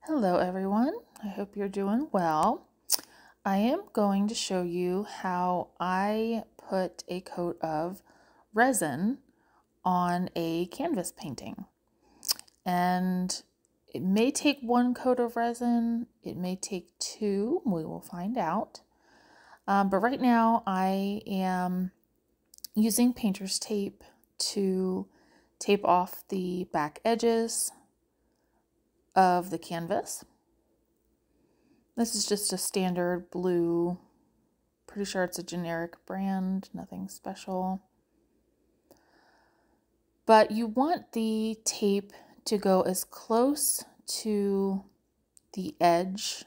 Hello everyone, I hope you're doing well. I am going to show you how I put a coat of resin on a canvas painting. And it may take one coat of resin, it may take two, we will find out. But right now I am using painter's tape to tape off the back edges of the canvas. This is just a standard blue, pretty sure it's a generic brand, nothing special. But you want the tape to go as close to the edge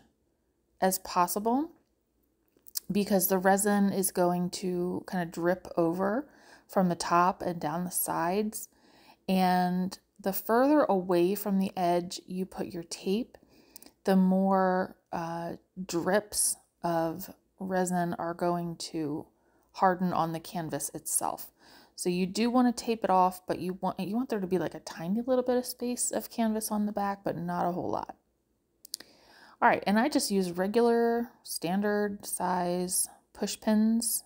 as possible because the resin is going to kind of drip over from the top and down the sides. And the further away from the edge you put your tape, the more drips of resin are going to harden on the canvas itself. So you do want to tape it off, but you want there to be like a tiny little bit of space of canvas on the back, but not a whole lot. All right, and I just use regular standard size push pins.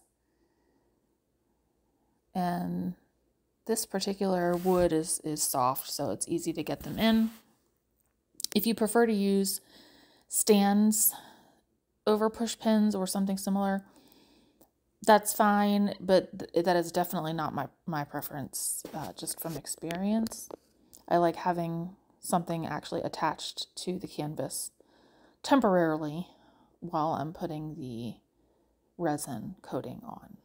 And this particular wood is soft, so it's easy to get them in. If you prefer to use stands over push pins or something similar, that's fine, but that is definitely not my preference, just from experience. I like having something actually attached to the canvas temporarily while I'm putting the resin coating on.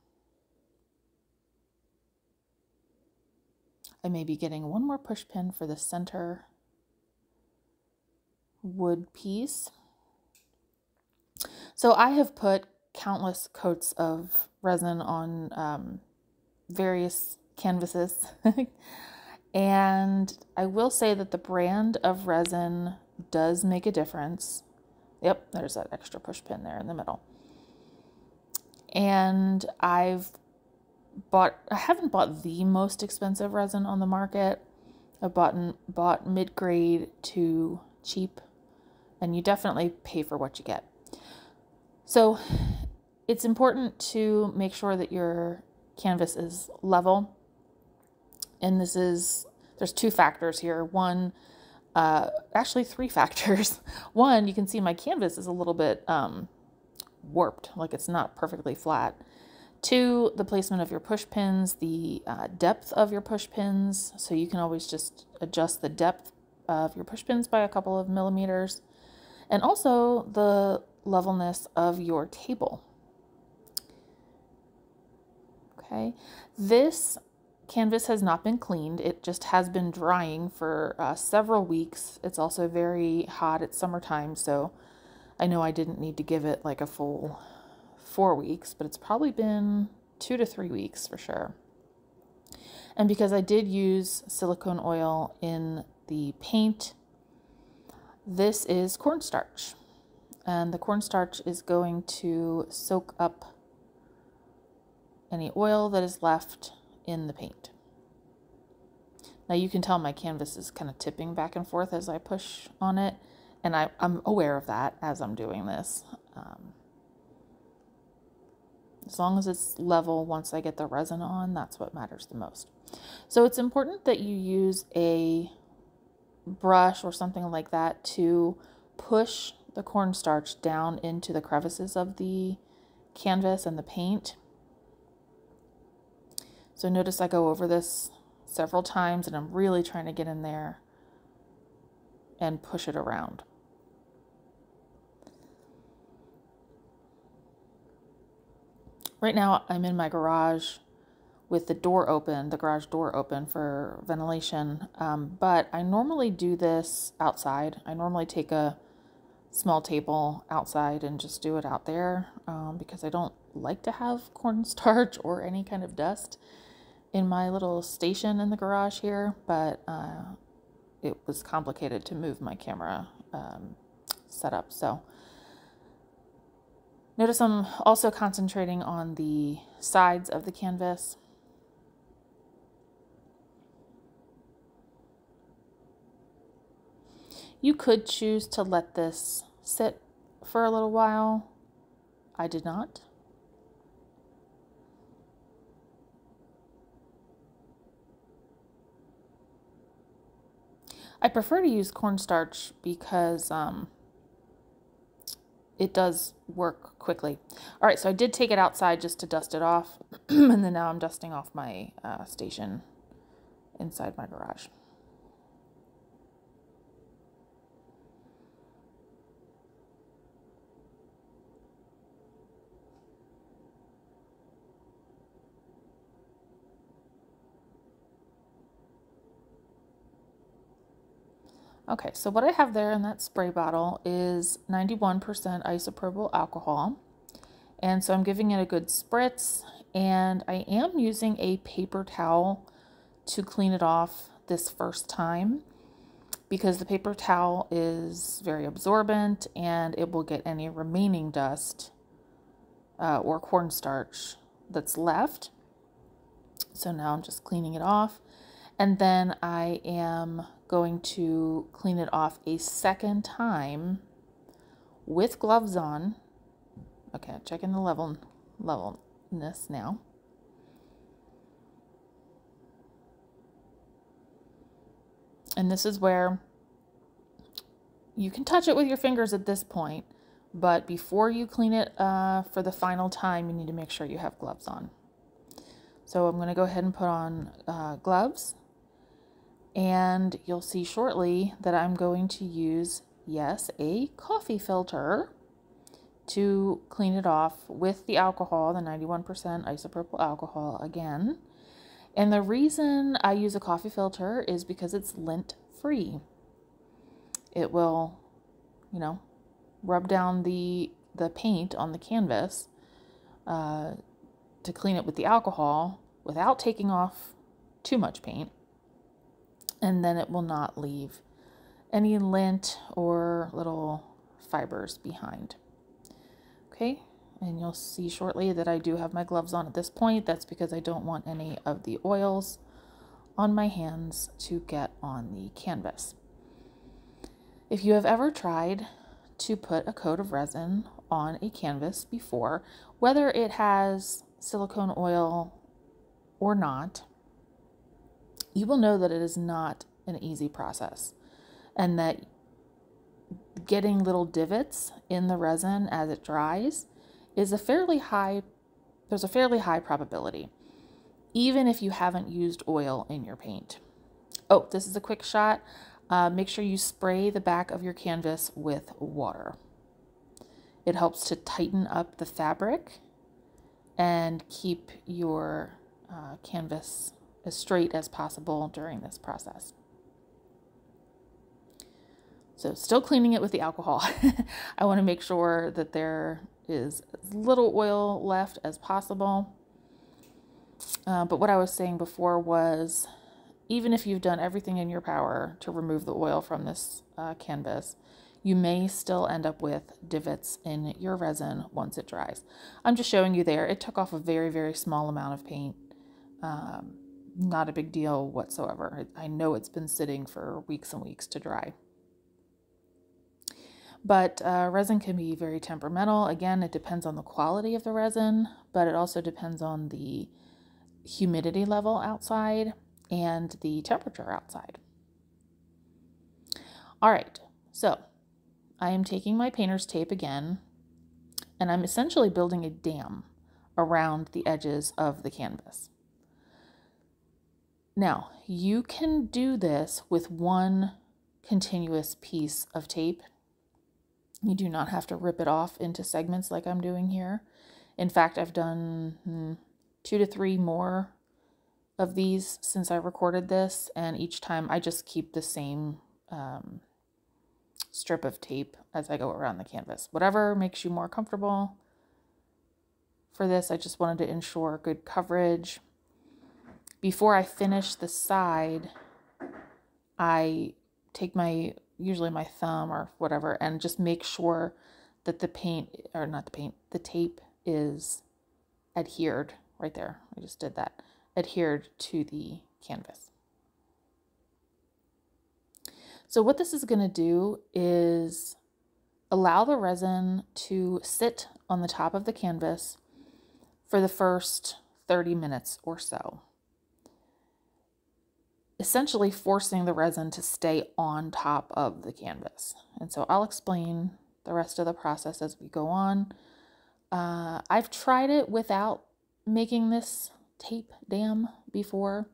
I may be getting one more push pin for the center wood piece. So I have put countless coats of resin on various canvases. And I will say that the brand of resin does make a difference. Yep, there's that extra push pin there in the middle. And I haven't bought the most expensive resin on the market. I bought mid-grade to cheap, and you definitely pay for what you get. So it's important to make sure that your canvas is level. And there's two factors here. One, actually three factors. One, you can see my canvas is a little bit warped, like it's not perfectly flat. Two, the placement of your push pins, the depth of your push pins. So you can always just adjust the depth of your push pins by a couple of millimeters. And also the levelness of your table. Okay, this canvas has not been cleaned. It just has been drying for several weeks. It's also very hot. It's summertime, so I know I didn't need to give it like a full 4 weeks, but it's probably been 2 to 3 weeks for sure. And because I did use silicone oil in the paint, this is cornstarch. And the cornstarch is going to soak up any oil that is left in the paint. Now you can tell my canvas is kind of tipping back and forth as I push on it, and I'm aware of that as I'm doing this. As long as it's level once I get the resin on, that's what matters the most. So it's important that you use a brush or something like that to push the cornstarch down into the crevices of the canvas and the paint. So notice I go over this several times and I'm really trying to get in there and push it around. Right now I'm in my garage with the door open, the garage door open for ventilation, but I normally do this outside. I normally take a small table outside and just do it out there because I don't like to have cornstarch or any kind of dust in my little station in the garage here, but it was complicated to move my camera setup. So notice I'm also concentrating on the sides of the canvas. You could choose to let this sit for a little while. I did not. I prefer to use cornstarch because it does work quickly. All right, so I did take it outside just to dust it off, and then now I'm dusting off my station inside my garage. Okay, so what I have there in that spray bottle is 91% isopropyl alcohol. And so I'm giving it a good spritz, and I am using a paper towel to clean it off this first time because the paper towel is very absorbent and it will get any remaining dust or cornstarch that's left. So now I'm just cleaning it off, and then I am going to clean it off a second time with gloves on. Okay, checking the levelness now. And this is where you can touch it with your fingers at this point, but before you clean it for the final time, you need to make sure you have gloves on. So I'm going to go ahead and put on gloves, and you'll see shortly that I'm going to use, yes, a coffee filter to clean it off with the alcohol, the 91% isopropyl alcohol again. And the reason I use a coffee filter is because it's lint free. It will, you know, rub down the paint on the canvas to clean it with the alcohol without taking off too much paint. And then it will not leave any lint or little fibers behind. Okay, and you'll see shortly that I do have my gloves on at this point. That's because I don't want any of the oils on my hands to get on the canvas. If you have ever tried to put a coat of resin on a canvas before, whether it has silicone oil or not, you will know that it is not an easy process, and that getting little divots in the resin as it dries is there's a fairly high probability, even if you haven't used oil in your paint. Oh, this is a quick shot. Make sure you spray the back of your canvas with water. It helps to tighten up the fabric and keep your canvas as straight as possible during this process. So still cleaning it with the alcohol. I want to make sure that there is as little oil left as possible. But what I was saying before was, even if you've done everything in your power to remove the oil from this canvas, you may still end up with divots in your resin once it dries. I'm just showing you there. It took off a very, very small amount of paint. Not a big deal whatsoever. I know it's been sitting for weeks and weeks to dry. But resin can be very temperamental. Again, it depends on the quality of the resin, but it also depends on the humidity level outside and the temperature outside. All right, so I am taking my painter's tape again, and I'm essentially building a dam around the edges of the canvas. Now, you can do this with one continuous piece of tape. You do not have to rip it off into segments like I'm doing here. In fact, I've done 2 to 3 more of these since I recorded this, and each time I just keep the same strip of tape as I go around the canvas. Whatever makes you more comfortable. For this, I just wanted to ensure good coverage. Before I finish the side, I take usually my thumb or whatever, and just make sure that the tape is adhered right there. I just did that. Adhered to the canvas. So what this is going to do is allow the resin to sit on the top of the canvas for the first 30 minutes or so, essentially forcing the resin to stay on top of the canvas. And so I'll explain the rest of the process as we go on. I've tried it without making this tape dam before,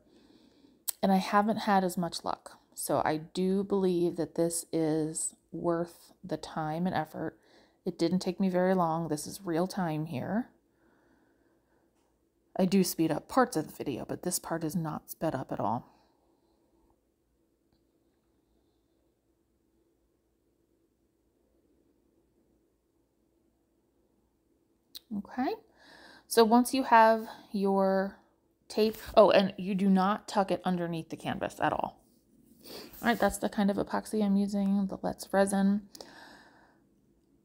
and I haven't had as much luck. So I do believe that this is worth the time and effort. It didn't take me very long. This is real time here. I do speed up parts of the video, but this part is not sped up at all. Okay, so once you have your tape, oh, and you do not tuck it underneath the canvas at all. All right, that's the kind of epoxy I'm using, the Let's Resin.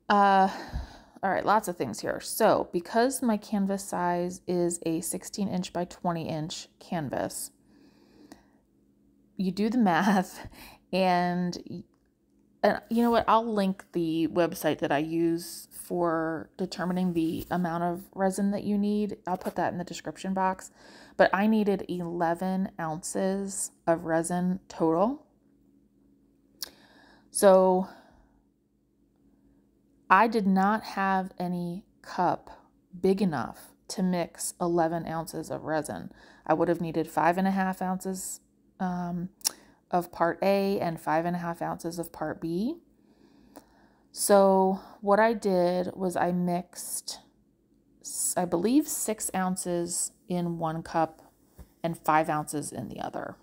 All right, lots of things here. So because my canvas size is a 16-inch by 20-inch canvas, you do the math, and you know what? I'll link the website that I use for determining the amount of resin that you need. I'll put that in the description box. But I needed 11 ounces of resin total. So I did not have any cup big enough to mix 11 ounces of resin. I would have needed 5.5 ounces of part A and 5.5 ounces of part B. So what I did was I mixed, I believe, 6 ounces in one cup and 5 ounces in the other.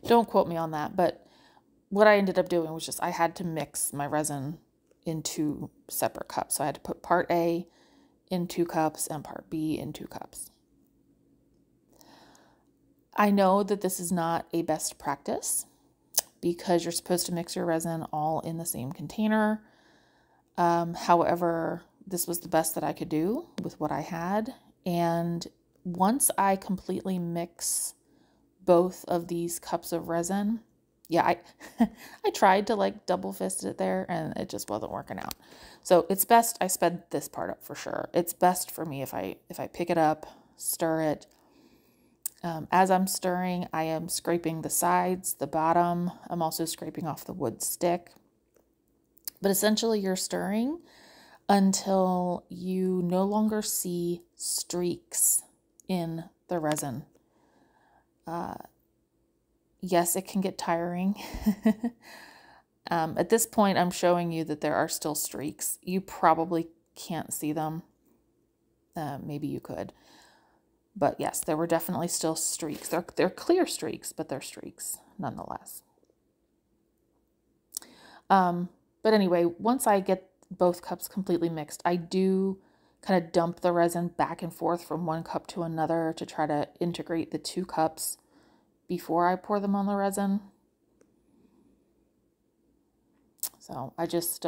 Don't quote me on that, but what I ended up doing was just I had to mix my resin in 2 separate cups. So I had to put part A in 2 cups and part B in 2 cups. I know that this is not a best practice because you're supposed to mix your resin all in the same container. However, this was the best that I could do with what I had. And once I completely mix both of these cups of resin, yeah, I tried to like double fist it there and it just wasn't working out. So it's best, I sped this part up for sure. It's best for me if I pick it up, stir it. As I'm stirring, I am scraping the sides, the bottom. I'm also scraping off the wood stick. But essentially you're stirring until you no longer see streaks in the resin. Yes, it can get tiring. At this point, I'm showing you that there are still streaks. You probably can't see them. Maybe you could. But yes, there were definitely still streaks. They're clear streaks, but they're streaks nonetheless. But anyway, once I get both cups completely mixed, I do kind of dump the resin back and forth from one cup to another to try to integrate the 2 cups before I pour them on the resin. So I just,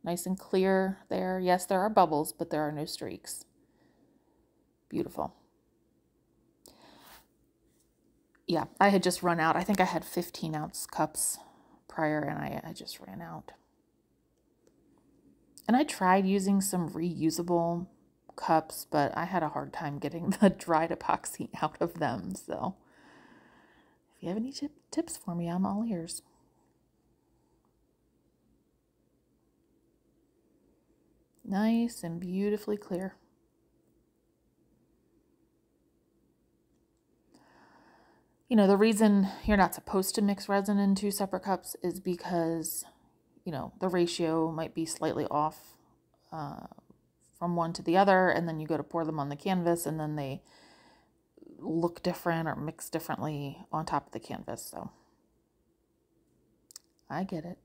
nice and clear there. Yes, there are bubbles, but there are no streaks. Beautiful. Yeah, I had just run out. I think I had 15-ounce cups prior, and I just ran out. And I tried using some reusable cups, but I had a hard time getting the dried epoxy out of them. So if you have any tips for me, I'm all ears. Nice and beautifully clear. You know, the reason you're not supposed to mix resin in 2 separate cups is because, you know, the ratio might be slightly off from one to the other, and then you go to pour them on the canvas, and then they look different or mix differently on top of the canvas. So I get it.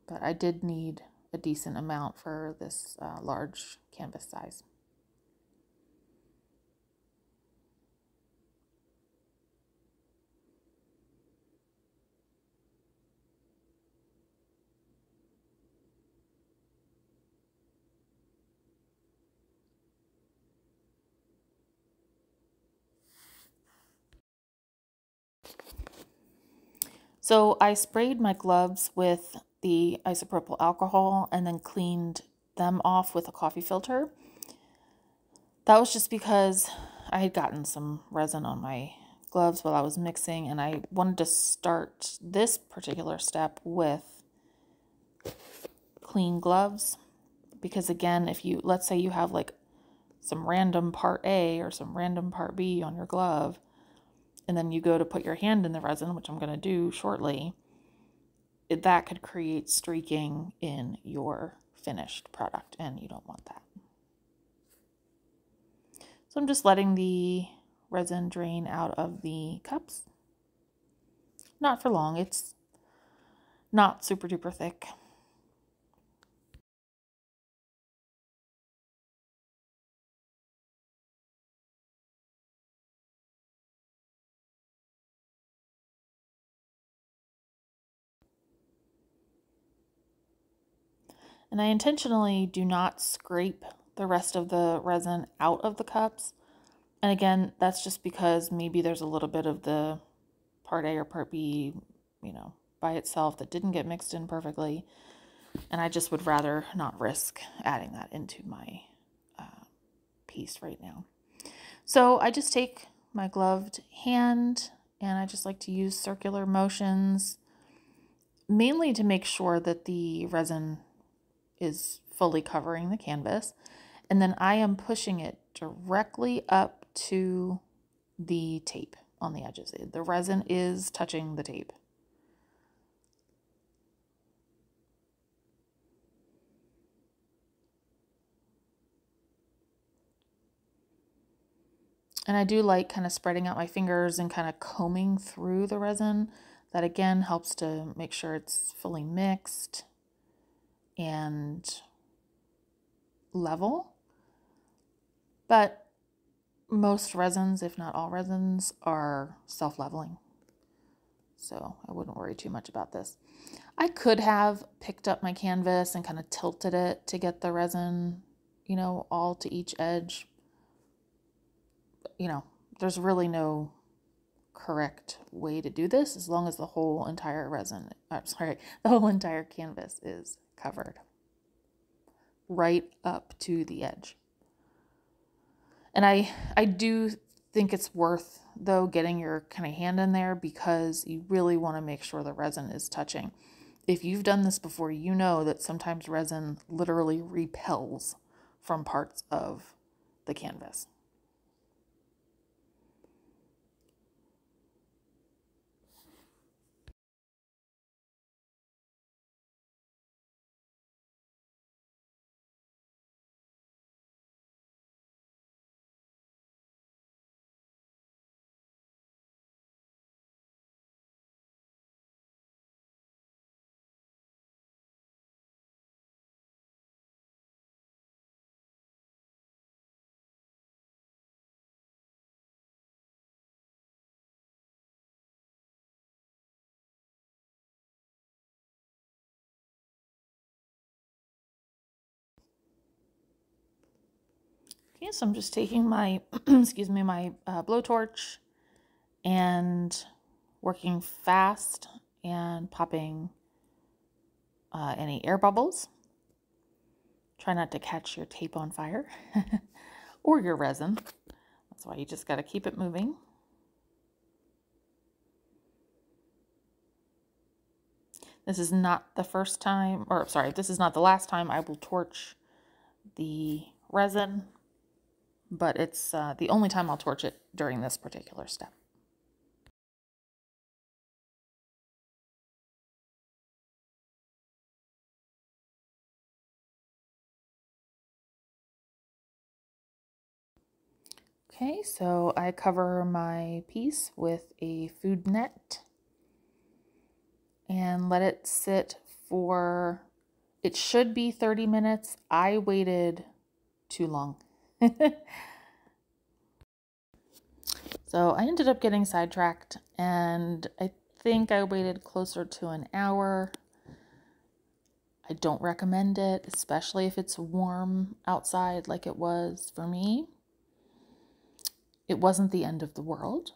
But I did need a decent amount for this large canvas size. So I sprayed my gloves with the isopropyl alcohol and then cleaned them off with a coffee filter. That was just because I had gotten some resin on my gloves while I was mixing, and I wanted to start this particular step with clean gloves. Because again, if you, let's say you have like some random part A or some random part B on your glove, and then you go to put your hand in the resin, which I'm going to do shortly, that could create streaking in your finished product, and you don't want that. So I'm just letting the resin drain out of the cups. Not for long, it's not super duper thick. And I intentionally do not scrape the rest of the resin out of the cups. And again, that's just because maybe there's a little bit of the part A or part B, by itself that didn't get mixed in perfectly. And I just would rather not risk adding that into my piece right now. So I just take my gloved hand and I just like to use circular motions, mainly to make sure that the resin is fully covering the canvas. And then I am pushing it directly up to the tape on the edges. The resin is touching the tape. And I do like kind of spreading out my fingers and kind of combing through the resin. That again helps to make sure it's fully mixed and level. But most resins, if not all resins, are self-leveling. So I wouldn't worry too much about this. I could have picked up my canvas and kind of tilted it to get the resin, all to each edge. There's really no correct way to do this as long as the whole entire the whole entire canvas is covered right up to the edge. And I do think it's worth, though, getting your kind of hand in there because you really want to make sure the resin is touching. If you've done this before, you know that sometimes resin literally repels from parts of the canvas. Okay, so I'm just taking my, excuse me, my blowtorch and working fast and popping any air bubbles. Try not to catch your tape on fire or your resin. That's why you just got to keep it moving. This is not the first time, or sorry, this is not the last time I will torch the resin, but it's the only time I'll torch it during this particular step. Okay, so I cover my piece with a food net and let it sit for, it should be 30 minutes. I waited too long. So I ended up getting sidetracked and I think I waited closer to an hour. I don't recommend it, especially if it's warm outside like it was for me. It wasn't the end of the world,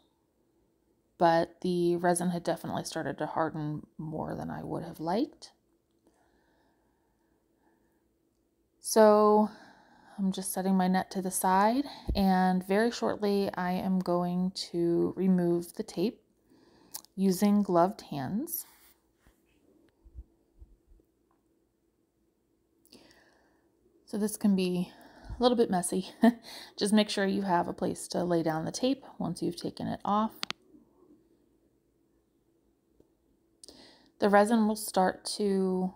but the resin had definitely started to harden more than I would have liked. So I'm just setting my net to the side, and very shortly I am going to remove the tape using gloved hands. So this can be a little bit messy. Just make sure you have a place to lay down the tape once you've taken it off. The resin will start to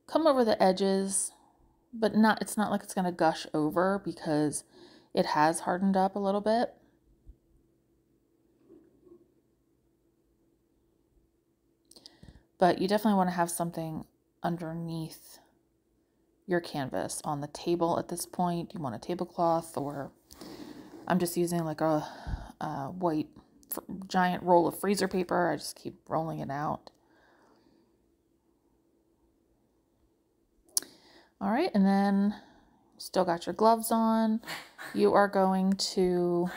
come over the edges, but it's not like it's going to gush over because it has hardened up a little bit. But you definitely want to have something underneath your canvas on the table at this point. You want a tablecloth, or I'm just using like a white giant roll of freezer paper. I just keep rolling it out. All right, and then still got your gloves on. You are going to,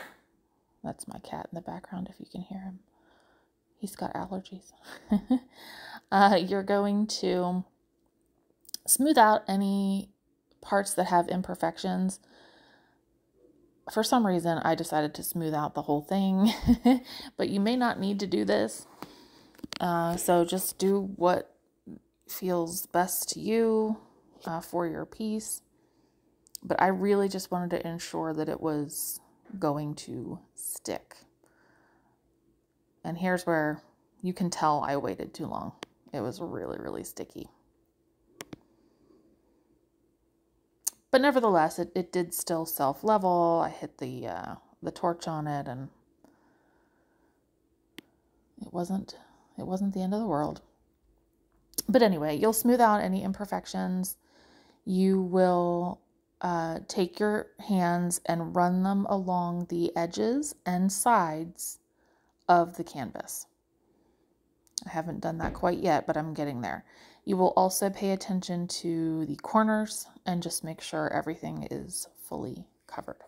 that's my cat in the background if you can hear him. He's got allergies. You're going to smooth out any parts that have imperfections. For some reason, I decided to smooth out the whole thing, but you may not need to do this. So just do what feels best to you for your piece. But I really just wanted to ensure that it was going to stick. And here's where you can tell I waited too long. It was really, really sticky. But nevertheless, it did still self-level. I hit the torch on it, and it wasn't the end of the world. But anyway, you'll smooth out any imperfections. You will take your hands and run them along the edges and sides of the canvas. I haven't done that quite yet, but I'm getting there. You will also pay attention to the corners and just make sure everything is fully covered.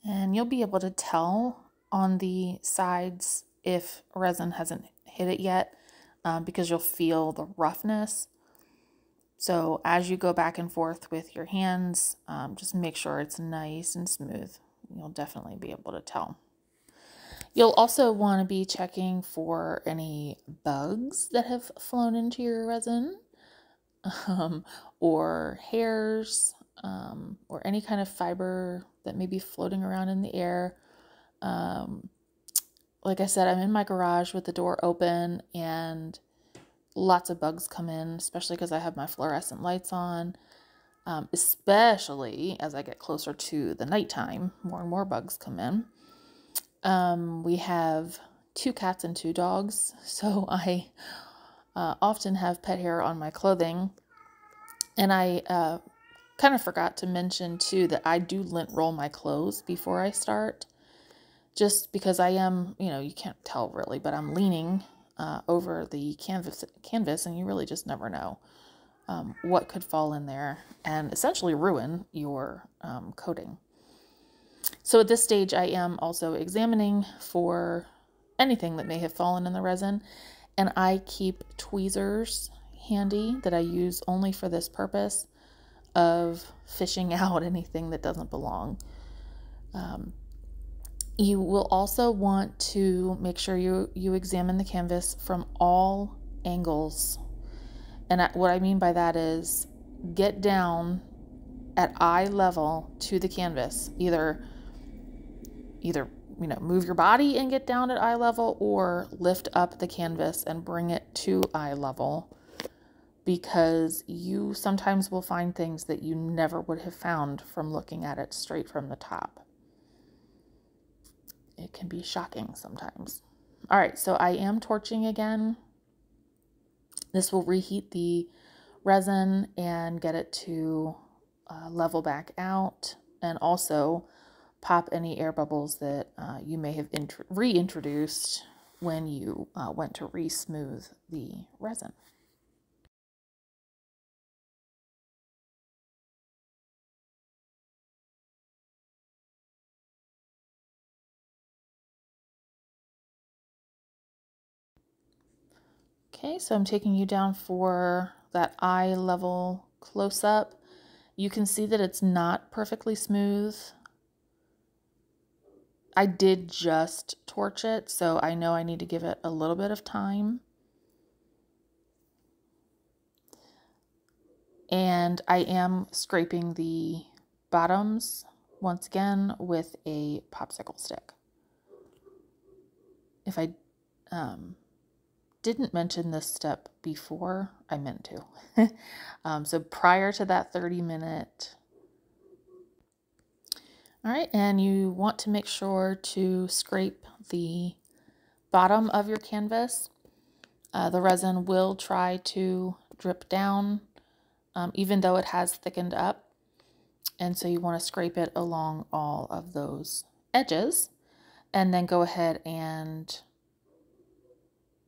And you'll be able to tell on the sides if resin hasn't hit it yet because you'll feel the roughness. So as you go back and forth with your hands, just make sure it's nice and smooth. You'll definitely be able to tell. You'll also want to be checking for any bugs that have flown into your resin, or hairs, or any kind of fiber that may be floating around in the air. Like I said, I'm in my garage with the door open, and lots of bugs come in, especially because I have my fluorescent lights on. Especially as I get closer to the nighttime, more and more bugs come in. We have 2 cats and 2 dogs, so I often have pet hair on my clothing. And I kind of forgot to mention too that I do lint roll my clothes before I start, just because I am, you can't tell really, but I'm leaning over the canvas, and you really just never know what could fall in there and essentially ruin your coating. So at this stage, I am also examining for anything that may have fallen in the resin, and I keep tweezers handy that I use only for this purpose of fishing out anything that doesn't belong. You will also want to make sure you examine the canvas from all angles. And what I mean by that is get down at eye level to the canvas. Either move your body and get down at eye level, or lift up the canvas and bring it to eye level, because you sometimes will find things that you never would have found from looking at it straight from the top. It can be shocking sometimes. All right, so I am torching again. This will reheat the resin and get it to level back out, and also pop any air bubbles that you may have reintroduced when you went to re-smooth the resin. Okay, so I'm taking you down for that eye level close-up. You can see that it's not perfectly smooth. I did just torch it, so I know I need to give it a little bit of time. And I am scraping the bottoms once again with a popsicle stick. If I didn't mention this step before, I meant to. So prior to that 30-minute. All right, and you want to make sure to scrape the bottom of your canvas. The resin will try to drip down, even though it has thickened up. And so you want to scrape it along all of those edges, and then go ahead and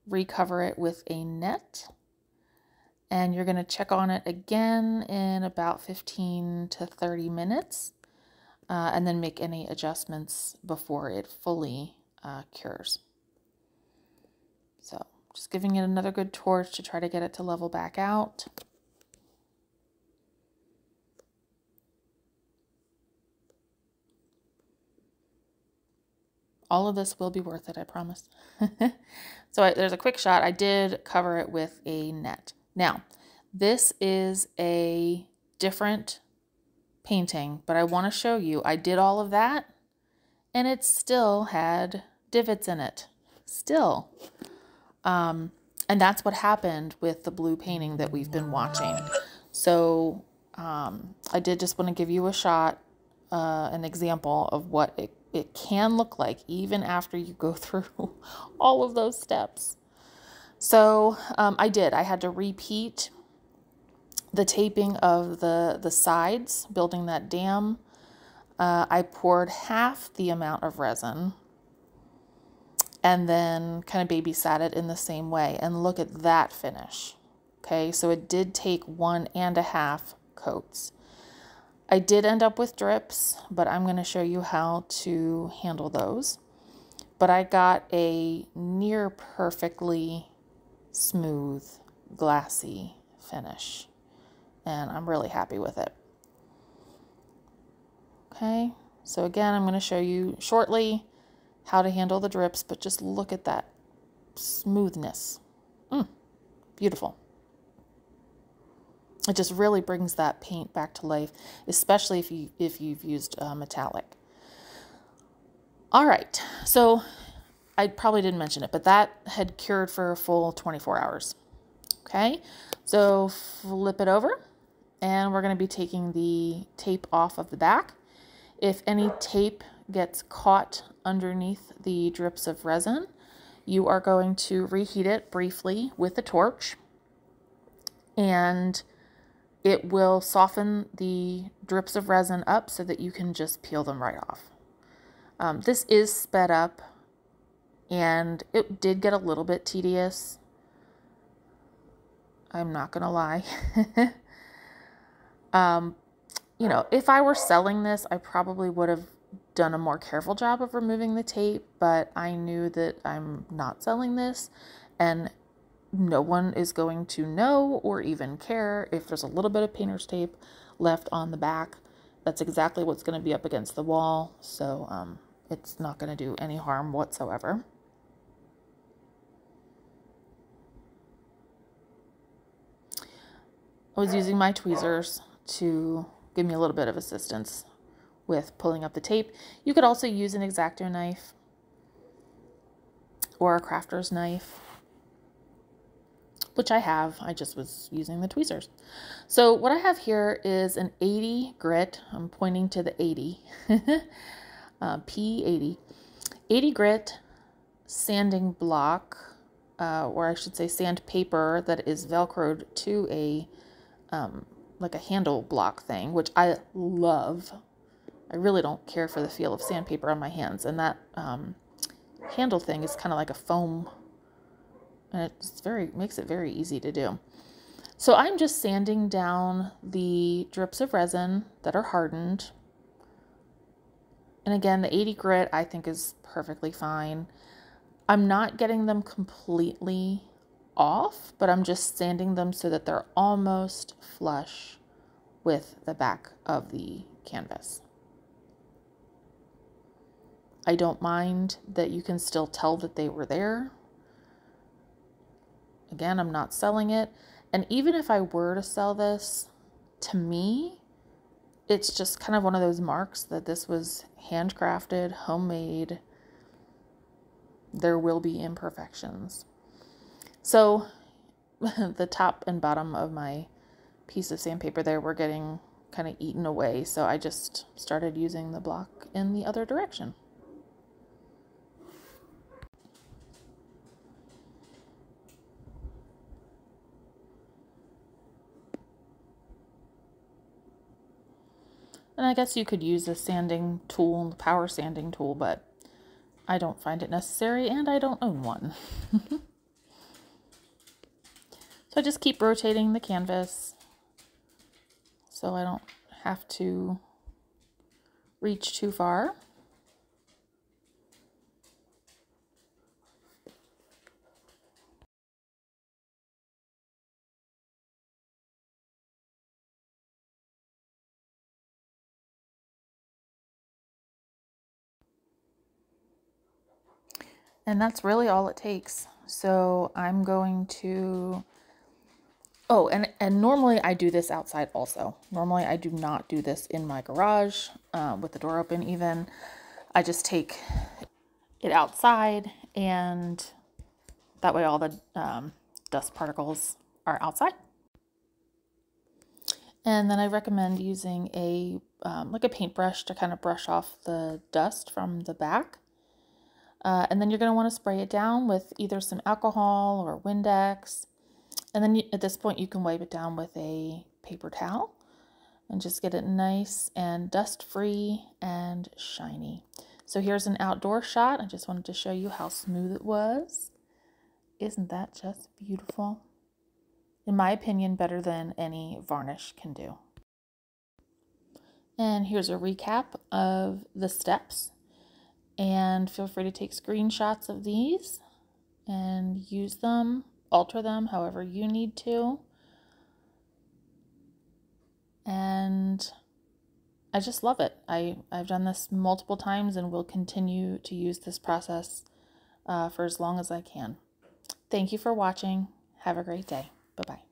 recover it with a net. And you're going to check on it again in about 15 to 30 minutes, and then make any adjustments before it fully cures. So just giving it another good torch to try to get it to level back out. All of this will be worth it, I promise. So there's a quick shot. I did cover it with a net. Now, this is a different painting, but I want to show you, I did all of that and it still had divots in it. Still. And that's what happened with the blue painting that we've been watching. So I did just want to give you a shot, an example of what it can look like even after you go through all of those steps. So I had to repeat the taping of the sides, building that dam. I poured half the amount of resin and then kind of babysat it in the same way, and look at that finish. Okay, so it did take 1.5 coats. I did end up with drips, but I'm going to show you how to handle those. But I got a near perfectly smooth, glassy finish, and I'm really happy with it. Okay, so again, I'm going to show you shortly how to handle the drips, but just look at that smoothness. Beautiful. It just really brings that paint back to life, especially if you've used metallic. All right, so I probably didn't mention it, but that had cured for a full 24 hours. Okay, so flip it over, and we're going to be taking the tape off of the back. If any tape gets caught underneath the drips of resin, you are going to reheat it briefly with a torch, and it will soften the drips of resin up so that you can just peel them right off. This is sped up, and it did get a little bit tedious. I'm not gonna lie. If I were selling this, I probably would have done a more careful job of removing the tape, but I knew that I'm not selling this, and no one is going to know or even care if there's a little bit of painter's tape left on the back. That's exactly what's going to be up against the wall. So it's not going to do any harm whatsoever. I was using my tweezers to give me a little bit of assistance with pulling up the tape. You could also use an X-Acto knife or a crafter's knife, which I have. I just was using the tweezers. So what I have here is an 80 grit. I'm pointing to the 80, P80, 80 grit sanding block, or I should say sandpaper that is Velcroed to a like a handle block thing, which I love. I really don't care for the feel of sandpaper on my hands, and that handle thing is kind of like a foam, and makes it very easy to do. So I'm just sanding down the drips of resin that are hardened. And again, the 80 grit I think is perfectly fine. I'm not getting them completely off, but I'm just sanding them so that they're almost flush with the back of the canvas. I don't mind that you can still tell that they were there. Again, I'm not selling it. And even if I were to sell this, to me, it's just kind of one of those marks that this was handcrafted, homemade. There will be imperfections. So the top and bottom of my piece of sandpaper there were getting kind of eaten away. So I just started using the block in the other direction. And I guess you could use a sanding tool, power sanding tool, but I don't find it necessary and I don't own one. So I just keep rotating the canvas so I don't have to reach too far. And that's really all it takes. So I'm going to, oh, and normally I do this outside also. Normally I do not do this in my garage with the door open even. I just take it outside, and that way all the dust particles are outside. And then I recommend using a like a paintbrush to kind of brush off the dust from the back. And then you're going to want to spray it down with either some alcohol or Windex. And then at this point you can wipe it down with a paper towel and just get it nice and dust free and shiny. So here's an outdoor shot. I just wanted to show you how smooth it was. Isn't that just beautiful? In my opinion, better than any varnish can do. And here's a recap of the steps. And feel free to take screenshots of these and use them, alter them however you need to. And I just love it. I've done this multiple times and will continue to use this process for as long as I can. Thank you for watching. Have a great day. Bye-bye.